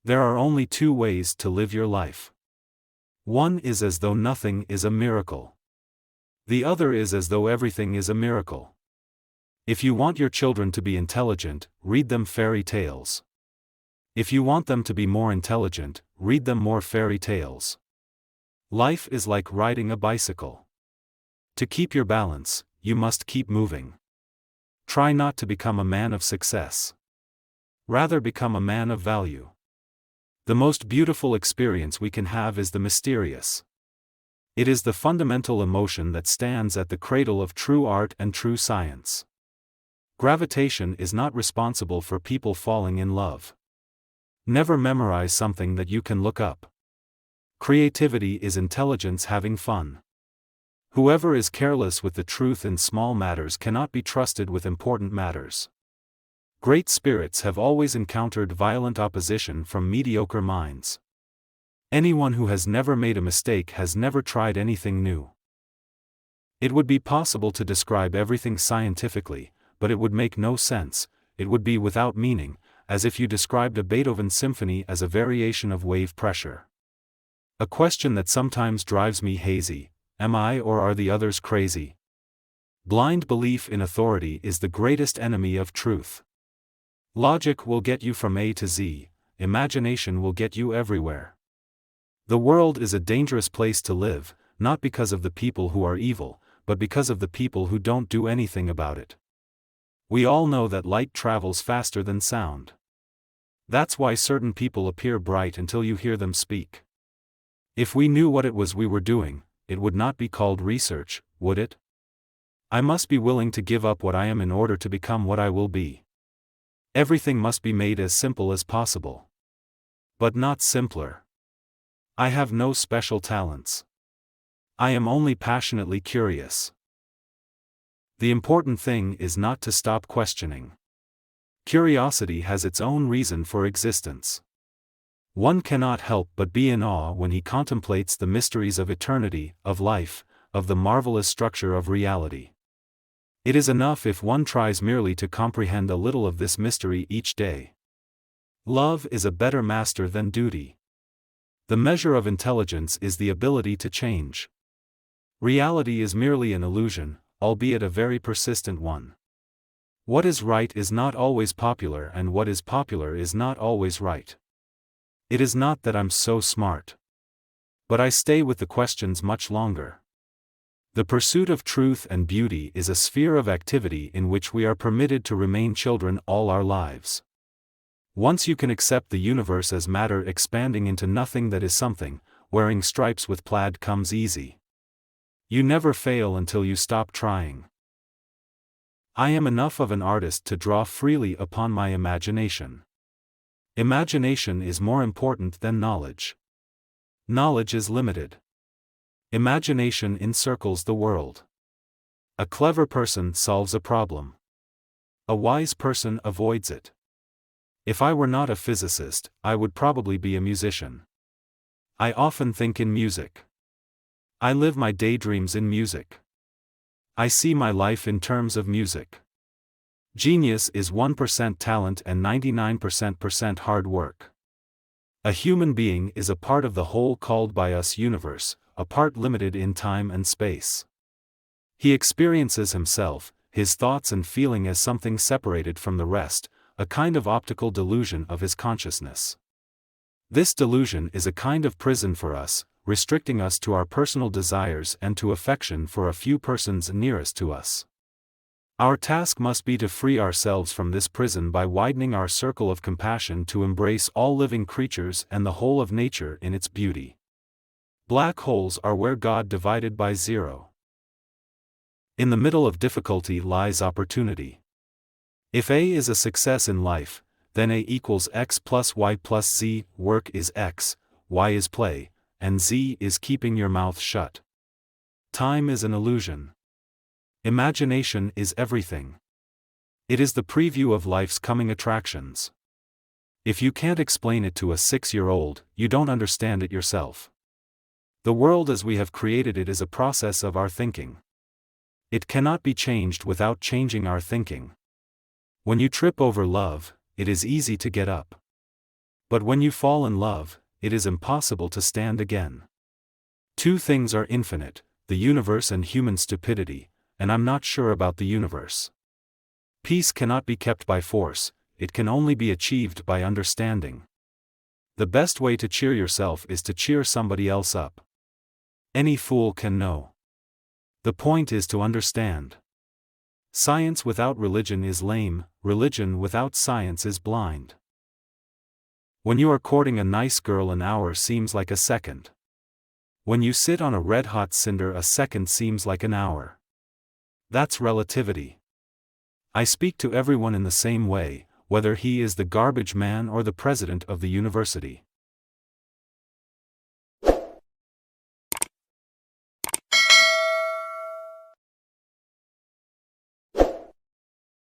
There are only two ways to live your life. One is as though nothing is a miracle. The other is as though everything is a miracle. If you want your children to be intelligent, read them fairy tales. If you want them to be more intelligent, read them more fairy tales. Life is like riding a bicycle. To keep your balance, you must keep moving. Try not to become a man of success. Rather become a man of value. The most beautiful experience we can have is the mysterious. It is the fundamental emotion that stands at the cradle of true art and true science. Gravitation is not responsible for people falling in love. Never memorize something that you can look up. Creativity is intelligence having fun. Whoever is careless with the truth in small matters cannot be trusted with important matters. Great spirits have always encountered violent opposition from mediocre minds. Anyone who has never made a mistake has never tried anything new. It would be possible to describe everything scientifically, but it would make no sense. It would be without meaning, as if you described a Beethoven symphony as a variation of wave pressure. A question that sometimes drives me hazy: am I or are the others crazy? Blind belief in authority is the greatest enemy of truth. Logic will get you from A to Z, imagination will get you everywhere. The world is a dangerous place to live, not because of the people who are evil, but because of the people who don't do anything about it. We all know that light travels faster than sound. That's why certain people appear bright until you hear them speak. If we knew what it was we were doing, it would not be called research, would it? I must be willing to give up what I am in order to become what I will be. Everything must be made as simple as possible. But not simpler. I have no special talents. I am only passionately curious. The important thing is not to stop questioning. Curiosity has its own reason for existence. One cannot help but be in awe when he contemplates the mysteries of eternity, of life, of the marvelous structure of reality. It is enough if one tries merely to comprehend a little of this mystery each day. Love is a better master than duty. The measure of intelligence is the ability to change. Reality is merely an illusion, albeit a very persistent one. What is right is not always popular, and what is popular is not always right. It is not that I'm so smart. But I stay with the questions much longer. The pursuit of truth and beauty is a sphere of activity in which we are permitted to remain children all our lives. Once you can accept the universe as matter expanding into nothing that is something, wearing stripes with plaid comes easy. You never fail until you stop trying. I am enough of an artist to draw freely upon my imagination. Imagination is more important than knowledge. Knowledge is limited. Imagination encircles the world. A clever person solves a problem. A wise person avoids it. If I were not a physicist, I would probably be a musician. I often think in music. I live my daydreams in music. I see my life in terms of music. Genius is 1% talent and 99% hard work. A human being is a part of the whole called by us universe, a part limited in time and space. He experiences himself, his thoughts and feeling as something separated from the rest, a kind of optical delusion of his consciousness. This delusion is a kind of prison for us, restricting us to our personal desires and to affection for a few persons nearest to us. Our task must be to free ourselves from this prison by widening our circle of compassion to embrace all living creatures and the whole of nature in its beauty. Black holes are where God divided by zero. In the middle of difficulty lies opportunity. If A is a success in life, then A equals X plus Y plus Z, work is X, Y is play, and Z is keeping your mouth shut. Time is an illusion. Imagination is everything. It is the preview of life's coming attractions. If you can't explain it to a 6-year-old, you don't understand it yourself. The world as we have created it is a process of our thinking. It cannot be changed without changing our thinking. When you trip over love, it is easy to get up. But when you fall in love, it is impossible to stand again. Two things are infinite, the universe and human stupidity, and I'm not sure about the universe. Peace cannot be kept by force, it can only be achieved by understanding. The best way to cheer yourself is to cheer somebody else up. Any fool can know. The point is to understand. Science without religion is lame, religion without science is blind. When you are courting a nice girl, an hour seems like a second. When you sit on a red-hot cinder, a second seems like an hour. That's relativity. I speak to everyone in the same way, whether he is the garbage man or the president of the university.